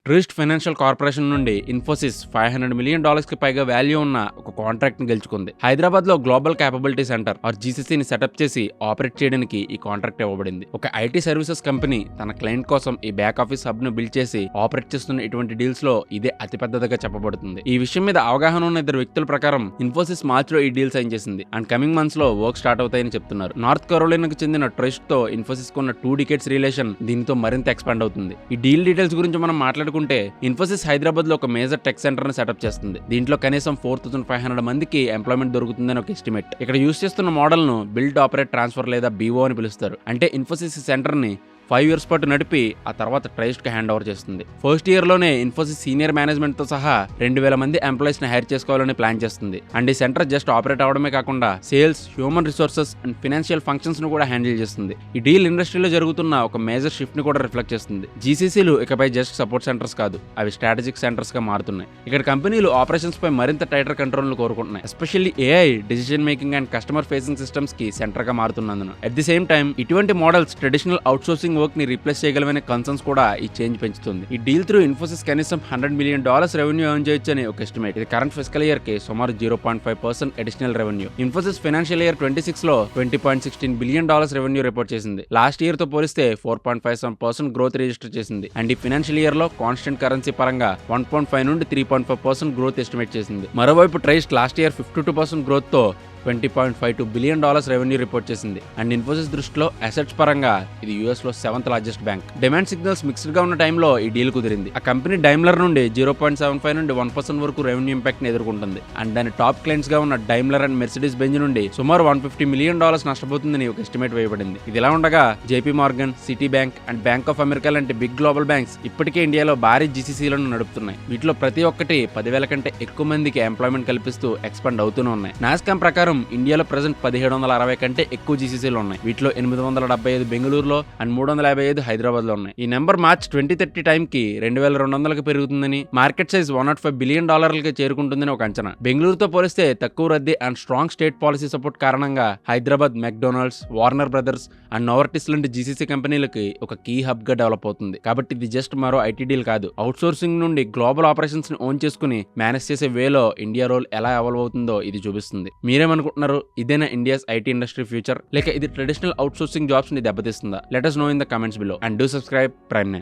Trust financial corporation నుండి Infosys $500 million కి పైగా వాల్యూ ఉన్న ఒక కాంట్రాక్ట్ ని గెలుచుకుంది. హైదరాబాద్ లో గ్లోబల్ క్యాపబిలిటీ సెంటర్ ఆర్ జీసీసీని సెటప్ చేసి ఆపరేట్ చేయడానికి ఈ కాంట్రాక్ట్ ఇవ్వబడింది. ఒక ఐటీ సర్వీసెస్ కంపెనీ తన క్లయింట్ కోసం ఈ బ్యాక్ ఆఫీస్ హబ్ ను బిల్డ్ చేసి ఆపరేట్ చేస్తున్న ఇటువంటి డీల్స్ లో ఇదే అతిపెద్దదిగా చెప్పబడుతుంది. ఈ విషయం మీద అవగాహన ఉన్న ఇద్దరు వ్యక్తుల ప్రకారం ఇన్ఫోసిస్ మార్చ్ లో ఈ డీల్ సైన్ చేసింది అండ్ కమింగ్ మంత్స్ లో వర్క్ స్టార్ట్ అవుతాయని చెప్తున్నారు. నార్త్ కరోలినాకు చెందిన ట్రస్ట్ తో ఇన్ఫోసిస్ కున్న 2 decades రిలేషన్ దీనితో మరింత ఎక్స్పాండ్ అవుతుంది. ఈ డీల్ డీటెయిల్స్ గురించి మనం మాట్లాడుకుంటే ఇన్ఫోసిస్ హైదరాబాద్ లో ఒక మేజర్ టెక్ సెంటర్ ని సెటప్ చేస్తుంది. దీంట్లో కనీసం 4,500 మందికి ఎంప్లాయ్మెంట్ దొరుకుతుందని ఒక ఎస్టిమేట్. ఇక్కడ యూస్ చేస్తున్న మోడల్ ను బిల్డ్ ఆపరేట్ ట్రాన్స్ఫర్ లేదా BO అని పిలుస్తారు. అంటే ఇన్ఫోసిస్ సెంటర్ ని 5 years పాటు నడిపి ఆ తర్వాత ట్రస్ట్ కి హ్యాండ్ ఓవర్ చేస్తుంది. ఫస్ట్ ఇయర్ లోనే ఇన్ఫోసిస్ సీనియర్ మేనేజ్మెంట్ తో సహా 2,000 మంది ఎంప్లాయీస్ ని హైర్ చేసుకోవాలని ప్లాన్ చేస్తుంది. అండ్ ఈ సెంటర్ జస్ట్ ఆపరేట్ అవడమే కాకుండా sales, human resources and financial functions ను కూడా హ్యాండిల్ చేస్తుంది. ఈ డీల్ ఇండస్ట్రీలో జరుగుతున్న ఒక మేజర్ షిఫ్ట్ ని కూడా రిఫ్లెక్ట్ చేస్తుంది. జీసీసీలు ఇకపై జస్ట్ సపోర్ట్ సెంటర్స్ కాదు, అవి స్ట్రాటజిక్ సెంటర్స్ గా మారుతున్నాయి. ఇక్కడ కంపెనీలు ఆపరేషన్స్ పై మరింత టైటర్ కంట్రోల్ ను కోరుకుంటున్నాయి. Especially AI, decision making and customer facing systems కి సెంటర్ గా మారుతున్నందున. అట్ ది సేమ్ టైం ఇటువంటి మోడల్స్ ట్రెడిషనల్ అవుట్సోర్సింగ్ వర్క్ ని రీప్లేస్ చేయగలమనే కన్సర్న్స్ కూడా ఈ చేంజ్ పెంచుతుంది. ఈ డీల్ త్రూ ఇన్ఫోసిస్ కనీసం $100 మిలియన్ రెవెన్యూ ఎర్న్ చేయొచ్చు అని ఒక ఎస్టిమేట్. ఇది కరెంట్ ఫిస్కల్ ఇయర్ కి సుమారు 0.5% additional revenue. Infosys financial year 26 లో $20.16 బిలియన్ రెవెన్యూ రిపోర్ట్ చేసింది. లాస్ట్ ఇయర్ తో పోలిస్తే 4.57% గ్రోత్ రిజిస్టర్ చేసింది. అండ్ ఈ ఫైనాన్షియల్ ఇయర్ లో కాన్స్టెంట్ కరెన్సీ పరంగా 1.5 నుండి 3.5% గ్రోత్ ఎస్టిమేట్ చేసింది. మరోవైపు ట్రస్ట్ లాస్ట్ ఇయర్ 52% గ్రోత్ తో $20.52 బిలియన్ రెవెన్యూ రిపోర్ట్ చేసింది. అండ్ ఇన్ఫోసిస్ దృష్టిలో అసెట్స్ పరంగా ఇది US లో 7th largest bank. Demand signals mixed గా ఉన్న టైంలో ఈ డీల్ కుదిరింది. ఆ కంపెనీ డైమ్లర్ నుండి 0.75 నుండి 1% వరకు రెవెన్యూ ఇంపాక్ట్ ని ఎదుర్కొంటుంది. అండ్ దాని టాప్ క్లయింట్స్ గా ఉన్న డైమ్లర్ అండ్ మెర్సిడీస్ బెంజ్ నుండి సుమారు $150 మిలియన్ నష్టపోతుందని ఒక ఎస్టిమేట్ వేయబడింది. ఇది ఇలా ఉండగా JP Morgan, city bank and bank of America లాంటి బిగ్ గ్లోబల్ బ్యాంక్స్ ఇప్పటికే ఇండియాలో భారీ జీసీసీలను నడుపుతున్నాయి. వీటిలో ప్రతి ఒక్కటి 10,000 కంటే ఎక్కువ మందికి ఎంప్లాయ్మెంట్ కల్పిస్తూ ఎక్స్పాండ్ అవుతూనే ఉన్నాయి. నాస్కామ్ ప్రకారం ఇండియాలో ప్రెజెంట్ 1760 కంటే ఎక్కువ జీసీసీలు ఉన్నాయి. వీటిలో 875 బెంగళూరులో అండ్ 355 హైదరాబాద్ లో ఉన్నాయి. ఈ నెంబర్ మార్చ్ 2030 టైం కి 2,200కి పెరుగుతుందని, మార్కెట్ సైజ్ $105 బిలియన్ కి చేరుకుంటుందని ఒక అంచనా. బెంగళూరుతో పోలిస్తే తక్కువ రద్దీ and strong state policy support కారణంగా Hyderabad McDonald's, Warner Brothers and Novartis లాంటి జీసీసీ కంపెనీలకి ఒక కీ హబ్ గా డెవలప్ అవుతుంది. కాబట్టి ఇది జస్ట్ మరో ఐటీ డీల్ కాదు, అవుట్సోర్సింగ్ నుండి గ్లోబల్ ఆపరేషన్స్ ని ఓన్ చేసుకుని మేనేజ్ చేసే వేలో ఇండియా రోల్ ఎలా ఎవాల్వ్ అవుతుందో ఇది చూపిస్తుంది. మీరేమనుకుంటున్నారు? ఇదేనా ఇండియాస్ ఐటీ ఇండస్ట్రీ ఫ్యూచర్, లేక ఇది ట్రెడిషనల్ అవుట్సోర్సింగ్ జాబ్స్ ని దెబ్బతీస్తుందా? Let us know in the comments below and do subscribe Prime 9.